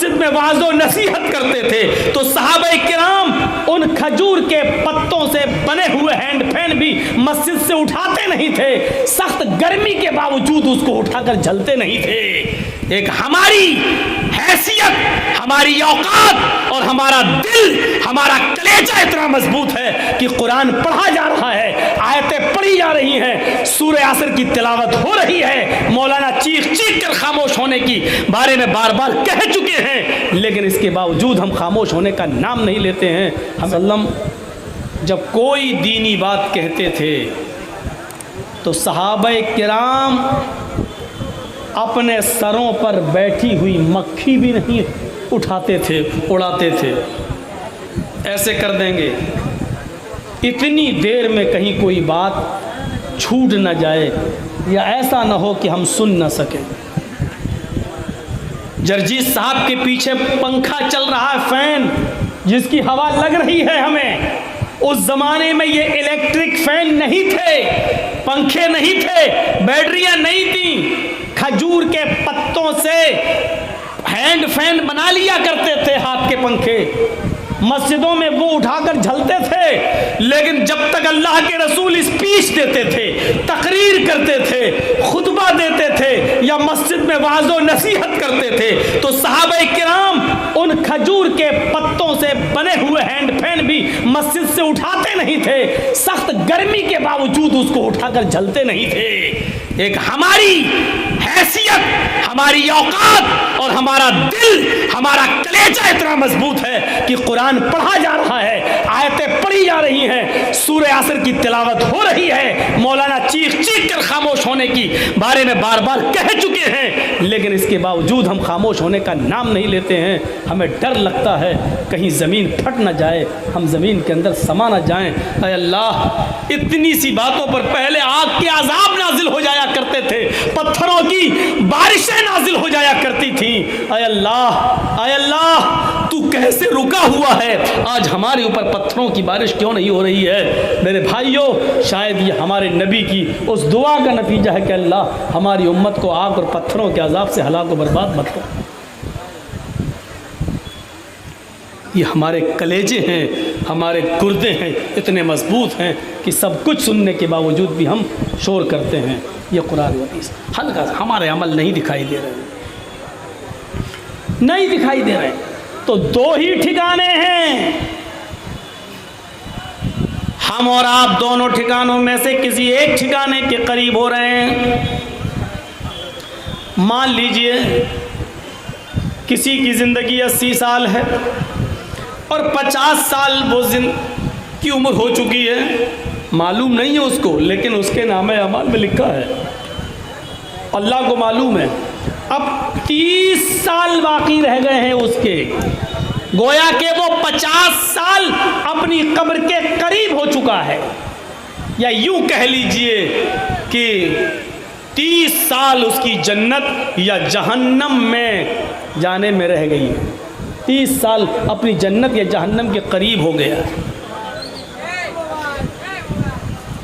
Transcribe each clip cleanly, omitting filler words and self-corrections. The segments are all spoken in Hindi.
मस्जिद में वाज़ो नसीहत करते थे तो सहाबा किराम उन खजूर के पत्तों से बने हुए हैंड फैन भी मस्जिद से उठाते नहीं थे। सख्त गर्मी के बावजूद उसको उठाकर झलते नहीं थे। एक हमारी हैसियत, हमारी औकात और हमारा दिल, हमारा कलेजा इतना मजबूत है कि कुरान पढ़ा जा रहा है, आयतें पढ़ी जा रही हैं, सूरह असर की तिलावत हो रही है, मौलाना चीख चीख कर खामोश होने की बारे में बार बार कह चुके हैं, लेकिन इसके बावजूद हम खामोश होने का नाम नहीं लेते हैं। हम जब कोई दीनी बात कहते थे तो सहाबाए किराम अपने सरों पर बैठी हुई मक्खी भी नहीं उठाते थे, उड़ाते थे। ऐसे कर देंगे इतनी देर में कहीं कोई बात छूट न जाए या ऐसा न हो कि हम सुन न सकें। जर्जीस साहब के पीछे पंखा चल रहा है, फैन जिसकी हवा लग रही है हमें। उस जमाने में ये इलेक्ट्रिक फैन नहीं थे, पंखे नहीं थे, बैटरियां नहीं थी। खजूर के पत्तों से हैंड फैन बना लिया करते थे, हाथ के पंखे मस्जिदों में वो उठाकर झलते थे। लेकिन जब तक अल्लाह के रसूल स्पीच देते थे, तकरीर करते थे, खुतबा देते थे या मस्जिद में वाज़ो नसीहत करते थे तो सहाबा किराम उन खजूर के पत्तों से बने हुए हैंड फैन भी मस्जिद से उठाते नहीं थे। सख्त गर्मी के बावजूद उसको उठाकर झलते नहीं थे। एक हमारी हैसियत, हमारी औकात और हमारा दिल, हमारा कलेजा इतना मजबूत है कि कुरान पढ़ा जा रहा है, आयतें पढ़ी जा रही हैं, सूरह असर की तिलावत हो रही है, मौलाना चीख चीख कर खामोश होने की बारे में बार बार कह चुके हैं, लेकिन इसके बावजूद हम खामोश होने का नाम नहीं लेते हैं। हमें डर लगता है कहीं ज़मीन फट ना जाए, हम ज़मीन के अंदर समा ना जाएं। अय अल्लाह, इतनी सी बातों पर पहले आग के अजाब नाजिल हो जाया करते थे, पत्थरों की बारिशें नाजिल हो जाया करती थी। अय अल्लाह, तू कैसे रुका हुआ है? आज हमारे ऊपर पत्थरों की बारिश क्यों नहीं हो रही है? मेरे भाइयों, शायद ये हमारे नबी की उस दुआ का नतीजा है कि अल्लाह हमारी उम्मत को आग और पत्थरों के अजाब से हलाक व बर्बाद मत कर। ये हमारे कलेजे हैं, हमारे गुर्दे हैं, इतने मजबूत हैं कि सब कुछ सुनने के बावजूद भी हम शोर करते हैं। ये कुरान व हदीस हल्का हमारे अमल नहीं दिखाई दे रहे, नहीं दिखाई दे रहे। तो दो ही ठिकाने हैं, हम और आप दोनों ठिकानों में से किसी एक ठिकाने के करीब हो रहे हैं। मान लीजिए किसी की ज़िंदगी 80 साल है और 50 साल वो की उम्र हो चुकी है, मालूम नहीं है उसको, लेकिन उसके नामे अमाल में लिखा है, अल्लाह को मालूम है। अब 30 साल बाकी रह गए हैं उसके, गोया के वो 50 साल अपनी कब्र के करीब हो चुका है, या यूं कह लीजिए कि 30 साल उसकी जन्नत या जहन्नम में जाने में रह गई है। 30 साल अपनी जन्नत या जहन्नम के करीब हो गया।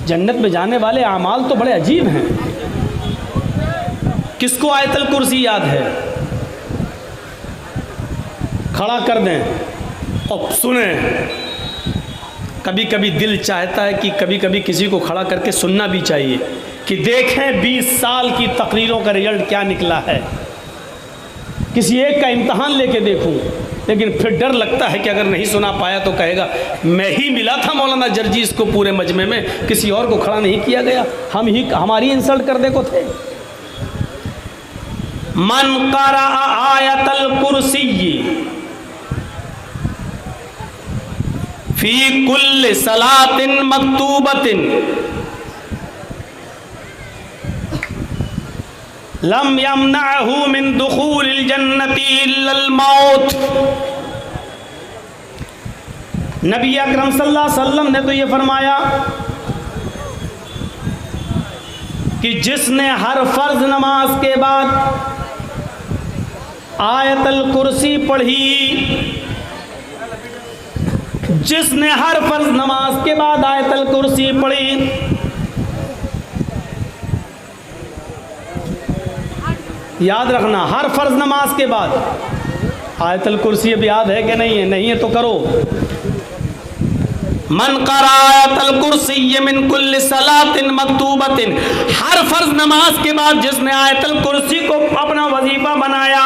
जन्नत में जाने वाले आमाल तो बड़े अजीब हैं। किसको आयतल कुर्सी याद है? खड़ा कर दें और सुने। कभी कभी दिल चाहता है कि कभी कभी किसी को खड़ा करके सुनना भी चाहिए कि देखें 20 साल की तकरीरों का रिजल्ट क्या निकला है। किसी एक का इम्तहान लेके देखूं, लेकिन फिर डर लगता है कि अगर नहीं सुना पाया तो कहेगा मैं ही मिला था मौलाना जर्जीस को पूरे मजमे में, किसी और को खड़ा नहीं किया गया, हमारी इंसल्ट कर दे को थे। मन क़रा आयतल कुर्सी फी कुल्ल सलातिन मक्तूबतिन लम यमनअहु मिन दुखूलिल जन्नति इल्लल मौत। नबी अकरम सल्लल्लाहु अलैहि वसल्लम ने तो ये फरमाया कि जिसने हर फर्ज नमाज के बाद आयतल कुर्सी पढ़ी, जिसने हर फर्ज नमाज के बाद आयतल कुर्सी पढ़ी, याद रखना, हर फर्ज नमाज के बाद आयतुल कुर्सी अब याद है कि नहीं है? नहीं है तो करो। मन क़रा आयतुल कुर्सी मिन कुल्लि सलातिन मक्तूबतिन, हर फर्ज नमाज के बाद जिसने आयतुल कुर्सी को अपना वजीफा बनाया,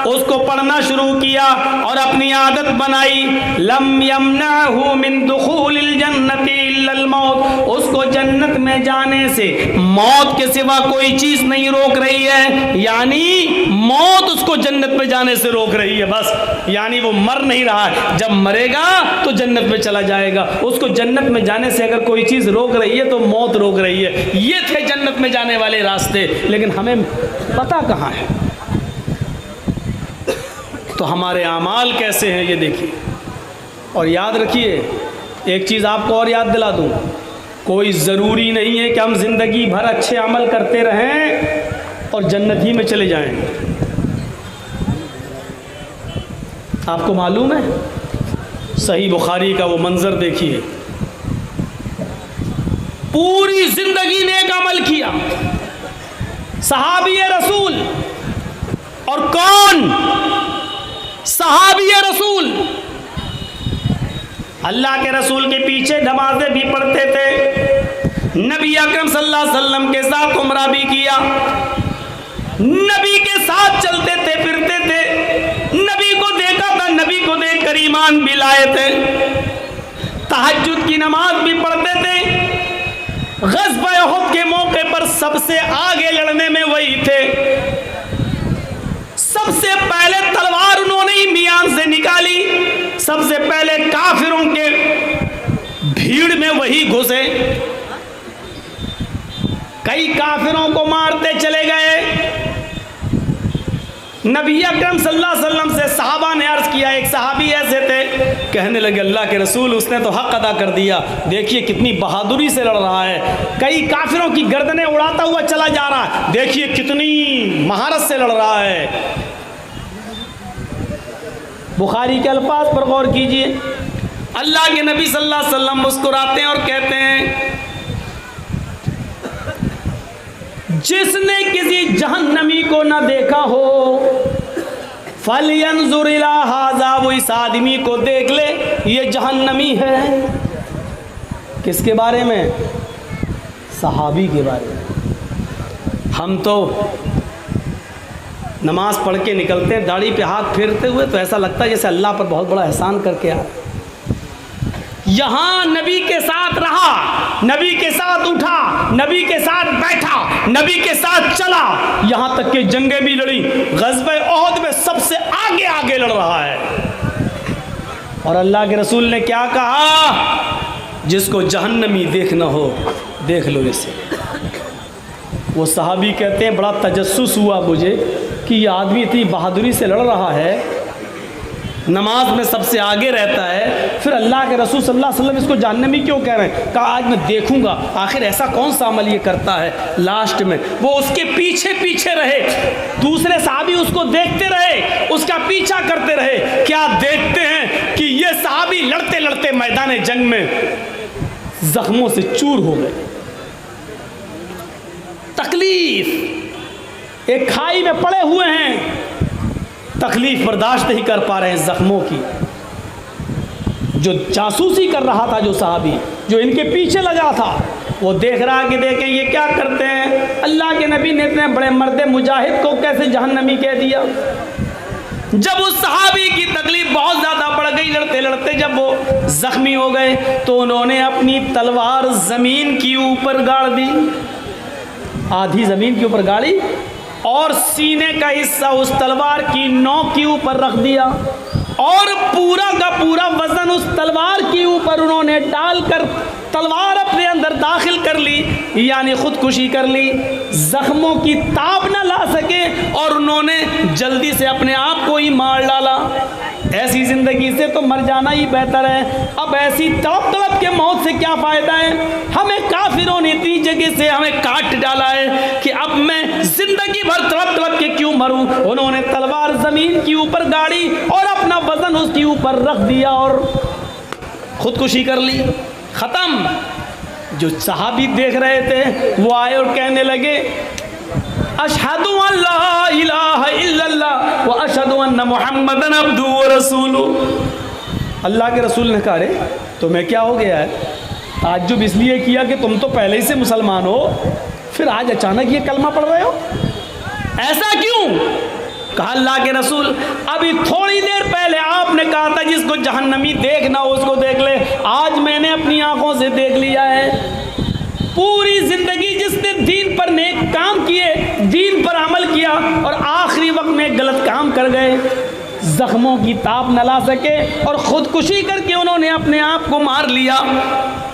उसको पढ़ना शुरू किया और अपनी आदत बनाई, लम यमनहु मिन दुखूलिल जन्नति इल्लल मौत, उसको जन्नत में जाने से मौत के सिवा कोई चीज नहीं रोक रही है। यानी मौत उसको जन्नत में जाने से रोक रही है बस, यानी वो मर नहीं रहा है, जब मरेगा तो जन्नत में चला जाएगा। उसको जन्नत में जाने से अगर कोई चीज रोक रही है तो मौत रोक रही है। ये थे जन्नत में जाने वाले रास्ते, लेकिन हमें पता कहाँ है। तो हमारे आमाल कैसे हैं ये देखिए। और याद रखिए, एक चीज़ आपको और याद दिला दूं, कोई ज़रूरी नहीं है कि हम ज़िंदगी भर अच्छे अमल करते रहें और जन्नत ही में चले जाएं। आपको मालूम है, सही बुखारी का वो मंजर देखिए, पूरी ज़िंदगी नेक अमल किया सहाबी रसूल। और कौन सहाबी रसूल? अल्लाह के रसूल के पीछे नमाजें भी पढ़ते थे, नबी अकरम सल्लल्लाहु अलैहि वसल्लम के साथ उम्रा भी किया, नबी के साथ चलते थे फिरते थे, नबी को देखा था, नबी को देखकर ईमान भी लाए थे, तहज्जुद की नमाज भी पढ़ते थे। ग़ज़वा उहद के मौके पर सबसे आगे लड़ने में वही थे, सबसे पहले तलवार उन्होंने ही मियान से निकाली, सबसे पहले काफिरों के भीड़ में वही घुसे, कई काफिरों को मारते चले गए। नबी अकरम सल्लल्लाहु अलैहि वसल्लम से सहाबा ने अर्ज किया, एक सहाबी ऐसे थे, कहने लगे अल्लाह के रसूल उसने तो हक अदा कर दिया, देखिए कितनी बहादुरी से लड़ रहा है, कई काफिरों की गर्दनें उड़ाता हुआ चला जा रहा है, देखिए कितनी महारत से लड़ रहा है। बुखारी के अल्फाज पर गौर कीजिए, अल्लाह के नबी सल्लल्लाहु अलैहि वसल्लम मुस्कुराते हैं और कहते हैं, जिसने किसी जहन्नमी को न देखा हो फलयंजुर इला हाज़ा, वो इस आदमी को देख ले, ये जहन्नमी है। किसके बारे में? सहाबी के बारे में। हम तो नमाज पढ़ के निकलते हैं दाढ़ी पे हाथ फेरते हुए, तो ऐसा लगता है जैसे अल्लाह पर बहुत बड़ा एहसान करके आ रहे। यहाँ नबी के साथ रहा, नबी के साथ उठा, नबी के साथ बैठा, नबी के साथ चला, यहाँ तक कि जंगें भी लड़ी, ग़ज़वा उहद में सबसे आगे आगे लड़ रहा है। और अल्लाह के रसूल ने क्या कहा? जिसको जहन्नमी देखना हो देख लो इसे। वो सहाबी कहते हैं बड़ा तजस्सुस हुआ मुझे कि ये आदमी इतनी बहादुरी से लड़ रहा है, नमाज में सबसे आगे रहता है, फिर अल्लाह के रसूल सल्लल्लाहु अलैहि वसल्लम इसको जहन्नमी क्यों कह रहे हैं? कहा आज मैं देखूंगा आखिर ऐसा कौन सा अमल ये करता है। लास्ट में वो उसके पीछे पीछे रहे, दूसरे सहाबी उसको देखते रहे, उसका पीछा करते रहे। क्या देखते हैं कि ये सहाबी लड़ते लड़ते मैदान जंग में जख्मों से चूर हो गए। तकलीफ, एक खाई में पड़े हुए हैं, तकलीफ बर्दाश्त नहीं कर पा रहे हैं जख्मों की। जो जासूसी कर रहा था, जो सहाबी जो इनके पीछे लगा था, वो देख रहा कि देखें ये क्या करते हैं, अल्लाह के नबी ने इतने बड़े मर्द मुजाहिद को कैसे जहन्नमी कह दिया। जब उस सहाबी की तकलीफ बहुत ज़्यादा बढ़ गई, लड़ते लड़ते जब वो जख्मी हो गए, तो उन्होंने अपनी तलवार ज़मीन की ऊपर गाड़ दी, आधी ज़मीन के ऊपर गाड़ी, और सीने का हिस्सा उस तलवार की नोक के ऊपर रख दिया, और पूरा का पूरा वजन उस तलवार के ऊपर उन्होंने डालकर तलवार अपने अंदर दाखिल कर ली, यानी खुदकुशी कर ली। जख्मों की ताब न ला सके और उन्होंने जल्दी से अपने आप को ही मार डाला। ऐसी ज़िंदगी से तो मर जाना ही बेहतर है। अब ऐसी तड़प तड़प के मौत से क्या फ़ायदा है? हमें काफिरों ने इतनी जगह से हमें काट डाला है कि अब मैं ज़िंदगी भर तड़प तड़प के क्यों मरूं? उन्होंने तलवार ज़मीन के ऊपर गाड़ी और अपना वजन उसके ऊपर रख दिया और खुदकुशी कर ली, ख़त्म। जो सहाबी देख रहे थे वो आए और कहने लगे, अशहदु अल्ला इलाहा इल्लल्लाह व अशहदु अन्ना मुहम्मदन अब्दुहु व रसूलुहु। अल्लाह के रसूल ने कहा, अरे तुम्हें क्या हो गया है? ताज्जुब इसलिए किया कि तुम तो पहले ही से मुसलमान हो, फिर आज अचानक ये कलमा पढ़ रहे हो, ऐसा क्यों? कहा अल्लाह के रसूल, अभी थोड़ी देर पहले आपने कहा था जिसको जहन्नमी देखना हो उसको देख ले, आज मैंने अपनी आंखों से देख लिया है। पूरी जिंदगी जिसने दीन पर नेक काम किए, दीन पर अमल किया और आखिरी वक्त में गलत काम कर गए, जख्मों की ताप न ला सके और खुदकुशी करके उन्होंने अपने आप को मार लिया।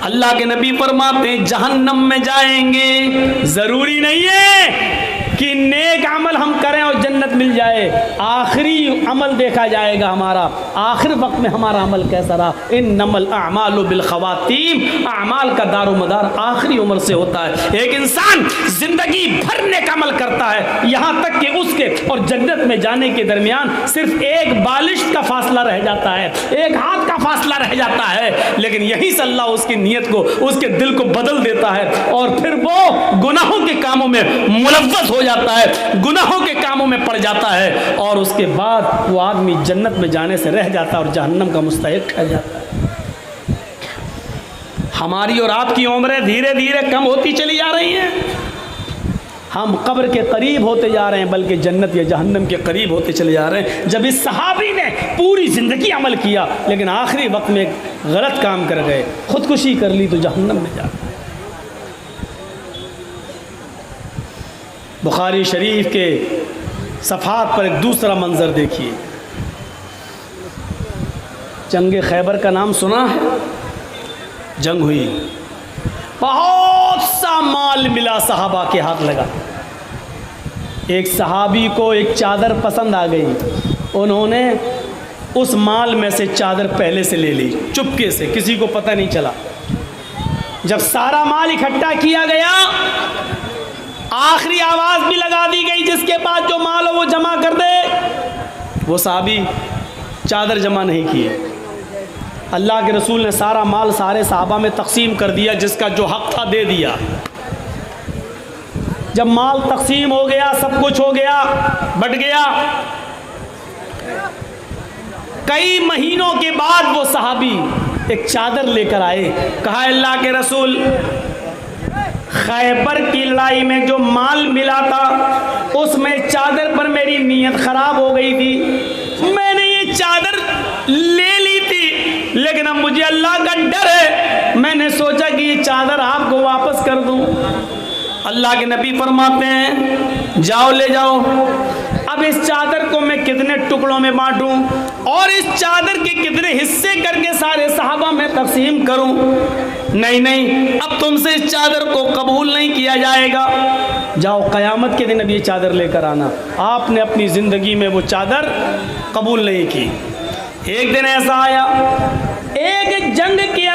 अल्लाह के नबी फरमाते हैं जहन्नम में जाएंगे। जरूरी नहीं है कि नेक अमल हम करें और जन्नत मिल जाए, आखिरी अमल देखा जाएगा हमारा, आखिर वक्त में हमारा अमल कैसा रहा। इन्नमल अअमालु बिल खवातीम, अमाल का दारोमदार आखिरी उम्र से होता है। एक इंसान जिंदगी भर नेक अमल करता है, यहाँ तक कि उसके और जन्नत में जाने के दरमियान सिर्फ एक बालिश का फासला रह जाता है, एक हाथ का फासला रह जाता है, लेकिन यही से अल्लाह उसकी नीयत को, उसके दिल को बदल देता है और फिर वो गुनाहों के कामों में मुलव्वस हो जाता है, गुनाहों के कामों में पड़ जाता है और उसके बाद वो आदमी जन्नत में जाने से रह जाता है और जहन्नम का मुस्तहिक ठहर जाता है। हमारी और आपकी उम्रें धीरे धीरे कम होती चली जा रही हैं, हम कब्र के करीब होते जा रहे हैं, बल्कि जन्नत या जहन्नम के करीब होते चले जा रहे हैं। जब इस सहाबी ने पूरी ज़िंदगी अमल किया लेकिन आखिरी वक्त में गलत काम कर गए, खुदकुशी कर ली, तो जहन्नम में जा। बुखारी शरीफ के सफ़ात पर एक दूसरा मंज़र देखिए। जंग खैबर का नाम सुना है? जंग हुई, बहुत सा माल मिला, सहाबा के हाथ लगा। एक सहाबी को एक चादर पसंद आ गई, उन्होंने उस माल में से चादर पहले से ले ली, चुपके से, किसी को पता नहीं चला। जब सारा माल इकट्ठा किया गया, आखिरी आवाज़ भी लगा दी गई, जिसके पास जो माल हो वो जमा कर दे। वो सहाबी चादर जमा नहीं किए। अल्लाह के रसूल ने सारा माल सारे सहाबा में तकसीम कर दिया, जिसका जो हक था दे दिया। जब माल तकसीम हो गया, सब कुछ हो गया, बट गया, कई महीनों के बाद वो सहाबी एक चादर लेकर आए। कहा अल्लाह के रसूल, खैबर की लड़ाई में जो माल मिला था उसमें चादर पर मेरी नीयत खराब हो गई थी, मैंने ये चादर ले ली थी, लेकिन अब मुझे अल्लाह का डर है, मैंने सोचा कि ये चादर आपको वापस कर दूं। अल्लाह के नबी फरमाते हैं जाओ ले जाओ। अब इस चादर को मैं कितने टुकड़ों में बांटूं और इस चादर के कितने हिस्से करके सारे सहाबा में तकसीम करूं? नहीं नहीं, अब तुमसे इस चादर को कबूल नहीं किया जाएगा, जाओ क़यामत के दिन अब ये चादर लेकर आना। आपने अपनी ज़िंदगी में वो चादर कबूल नहीं की। एक दिन ऐसा आया, एक जंग के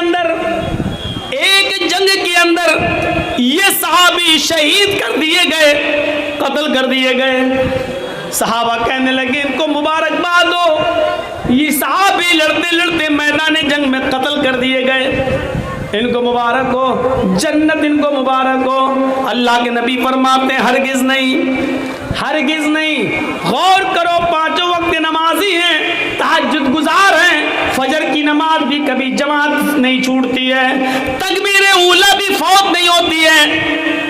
अंदर ये सहाबी शहीद कर दिए गए, कत्ल कर दिए गए। सहाबा कहने लगे इनको मुबारकबाद हो, ये सहाबी लड़ते लड़ते मैदान जंग में कत्ल कर दिए गए, इनको मुबारक हो, जन्नत इनको मुबारक हो। अल्लाह के नबी फरमाते हैं हरगिज़ नहीं, हरगिज़ नहीं। गौर करो, पांचों वक्त नमाजी हैं, तहज्जुद गुजार हैं, फजर की नमाज भी कभी जमात नहीं छूटती है, तकबीर ऊला भी फौत नहीं होती है,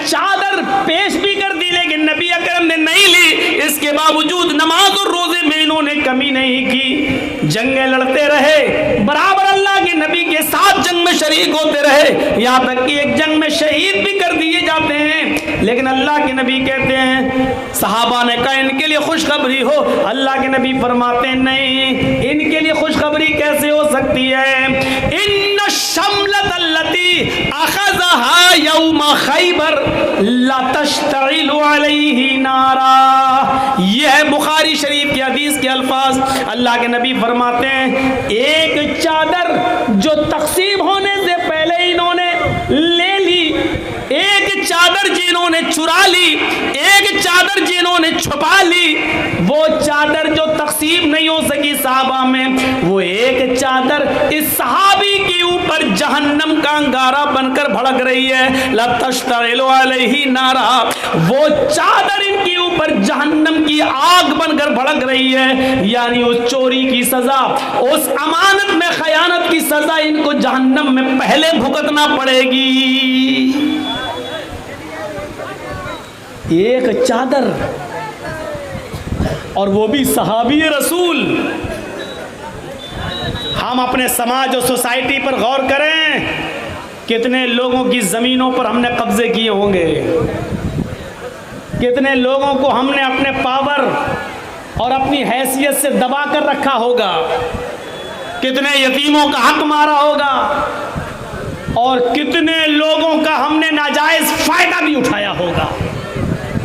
चादर पेश भी कर दी लेकिन नबी अकरम ने नहीं ली, इसके बावजूद नमाज और रोजे में इन्होंने कमी नहीं की, जंगें लड़ते रहे, बराबर अल्लाह के नबी के साथ जंग में शरीक होते रहे, यहाँ तक कि एक जंग में शहीद भी कर दिए जाते हैं। लेकिन अल्लाह के नबी कहते हैं, सहाबा ने कहा इनके लिए खुशखबरी हो, अल्लाह के नबी फरमाते हैं नहीं, इनके लिए खुशखबरी कैसे हो सकती है? इन्न शमलत अल्लती अखज़हा यौम खैबर ला तश्तइलु अलैहि नारा। यह है बुखारी शरीफ की हदीस के अल्फाज। अल्लाह के नबी फरमाते हैं एक चादर जो तकसीम होने से पहले इन्होंने ले ली, एक चादर जिन्होंने चुरा ली, एक चादर जिन्होंने छुपा ली, वो चादर जो तकसीम नहीं हो सकी सहाबा में, वो एक चादर इस सहाबी के ऊपर ऊपर जहन्नम का अंगारा बनकर भड़क रही है। लतश्तइलु अलैहि नारा, वो चादर इनके ऊपर जहन्नम की आग बनकर भड़क रही है। यानी उस चोरी की सजा, उस अमानत में खयानत की सजा इनको जहन्नम में पहले भुगतना पड़ेगी। एक चादर, और वो भी सहाबी रसूल। हम अपने समाज और सोसाइटी पर गौर करें, कितने लोगों की ज़मीनों पर हमने कब्जे किए होंगे, कितने लोगों को हमने अपने पावर और अपनी हैसियत से दबा कर रखा होगा, कितने यतीमों का हक मारा होगा, और कितने लोगों का हमने नाजायज़ फ़ायदा भी उठाया होगा।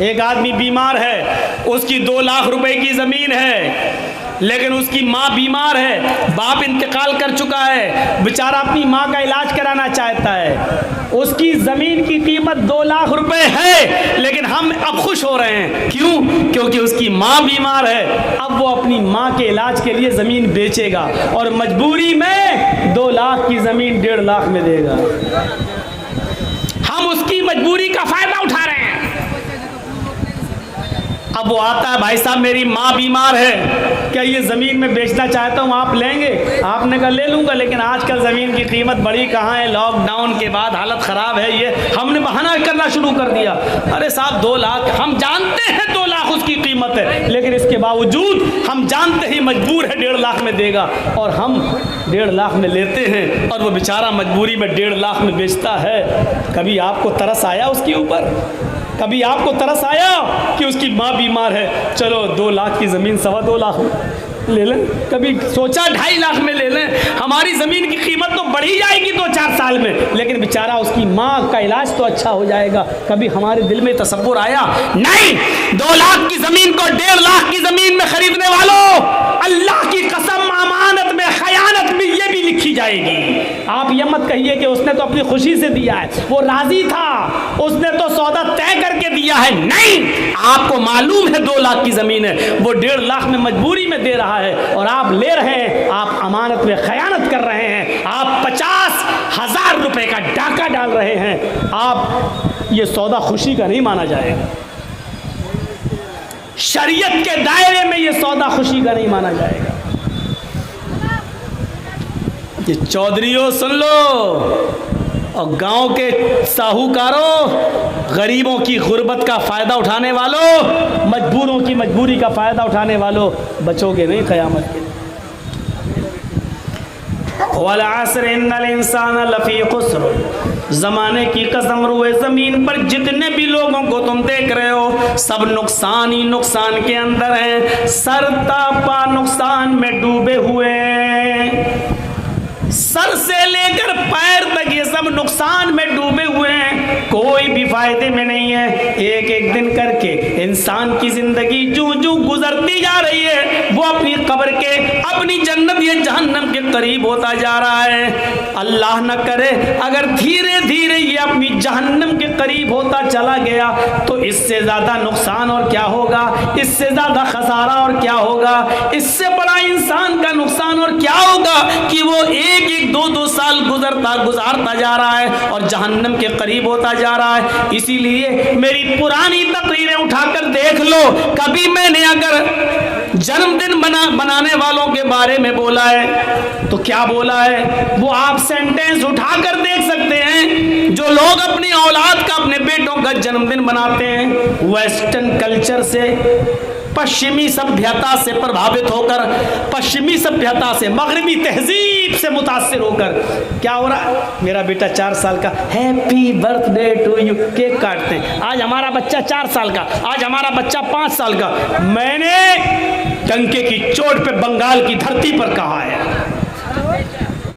एक आदमी बीमार है, उसकी 2 लाख रुपए की ज़मीन है, लेकिन उसकी माँ बीमार है, बाप इंतकाल कर चुका है, बेचारा अपनी माँ का इलाज कराना चाहता है। उसकी ज़मीन की कीमत 2 लाख रुपए है, लेकिन हम अब खुश हो रहे हैं। क्यों? क्योंकि उसकी माँ बीमार है। अब वो अपनी माँ के इलाज के लिए ज़मीन बेचेगा और मजबूरी में 2 लाख की ज़मीन 1.5 लाख में देगा। हम उसकी मजबूरी का फ़ायदा उठा रहे हैं। अब वो आता है, भाई साहब मेरी माँ बीमार है, क्या ये ज़मीन में बेचना चाहता हूँ, आप लेंगे? आपने कहा ले लूँगा, लेकिन आजकल ज़मीन की कीमत बढ़ी कहाँ है, लॉकडाउन के बाद हालत ख़राब है। ये हमने बहाना करना शुरू कर दिया। अरे साहब 2 लाख, हम जानते हैं 2 लाख उसकी कीमत है, लेकिन इसके बावजूद हम जानते ही मजबूर है 1.5 लाख में देगा, और हम 1.5 लाख में लेते हैं, और वो बेचारा मजबूरी में 1.5 लाख में बेचता है। कभी आपको तरस आया उसके ऊपर? कभी आपको तरस आया कि उसकी माँ बीमार है, चलो 2 लाख की ज़मीन 2.25 लाख ले लें? कभी सोचा 2.5 लाख में ले लें? हमारी ज़मीन की कीमत तो बढ़ी जाएगी 2-4 साल में, लेकिन बेचारा उसकी माँ का इलाज तो अच्छा हो जाएगा। कभी हमारे दिल में तसव्वुर आया? नहीं। 2 लाख की ज़मीन को 1.5 लाख की ज़मीन में खरीदने वालों, अल्लाह की कसम, अमानत में खयानत में ये भी लिखी जाएगी। आप ये मत कहिए कि उसने तो अपनी खुशी से दिया है, वो राजी था, उसने तो सौदा तय करके दिया है। नहीं, आपको मालूम है 2 लाख की ज़मीन है, वो 1.5 लाख में मजबूरी में दे रहा है, और आप ले रहे हैं। आप अमानत में खयानत कर रहे हैं, आप 50,000 रुपए का डाका डाल रहे हैं। आप ये सौदा खुशी का नहीं माना जाएगा। शरीयत के दायरे में ये सौदा खुशी का नहीं माना जाएगा। ये चौधरियों सुन लो, और गांव के साहूकारों, गरीबों की गुर्बत का फ़ायदा उठाने वालों, मजबूरों की मजबूरी का फ़ायदा उठाने वालों, बचोगे नहीं क़यामत के। वल अस्र इन्नल इंसान लफ़ी खुस्र, ज़माने की कसम, रुए ज़मीन पर जितने भी लोगों को तुम देख रहे हो, सब नुकसान ही नुकसान के अंदर हैं, सरतापा नुकसान में डूबे हुए। सर से लेकर पैर तक ये सब नुकसान में डूबे हुए हैं, कोई भी फायदे में नहीं है। एक एक दिन करके इंसान की जिंदगी जो जो गुजरती जा रही है, वो अपनी कब्र के, अपनी जन्नत या जहन्नम के करीब होता जा रहा है। अल्लाह न करे अगर धीरे धीरे ये अपनी जहन्नम के करीब होता चला गया, तो इससे ज़्यादा नुकसान और क्या होगा, इससे ज़्यादा खसारा और क्या होगा, इससे बड़ा इंसान का नुकसान और क्या होगा कि वो एक 2-2 साल गुजारता जा रहा है और जहन्नम के करीब होता जा रहा है। इसीलिए मेरी पुरानी तकरीरें उठाकर देख लो, कभी मैंने अगर जन्मदिन बनाने वालों के बारे में बोला है तो क्या बोला है, वो आप सेंटेंस उठाकर देख सकते हैं। जो लोग अपनी औलाद का, अपने बेटों का जन्मदिन मनाते हैं वेस्टर्न कल्चर से, पश्चिमी सभ्यता से प्रभावित होकर, पश्चिमी सभ्यता से, मगरबी तहजीब से मुतासिर होकर, क्या हो रहा है, मेरा बेटा 4 साल का, happy birthday to you, cake काटते हैं। आज हमारा बच्चा 4 साल का, आज हमारा बच्चा 5 साल का। मैंने डंके की चोट पे बंगाल की धरती पर कहा है,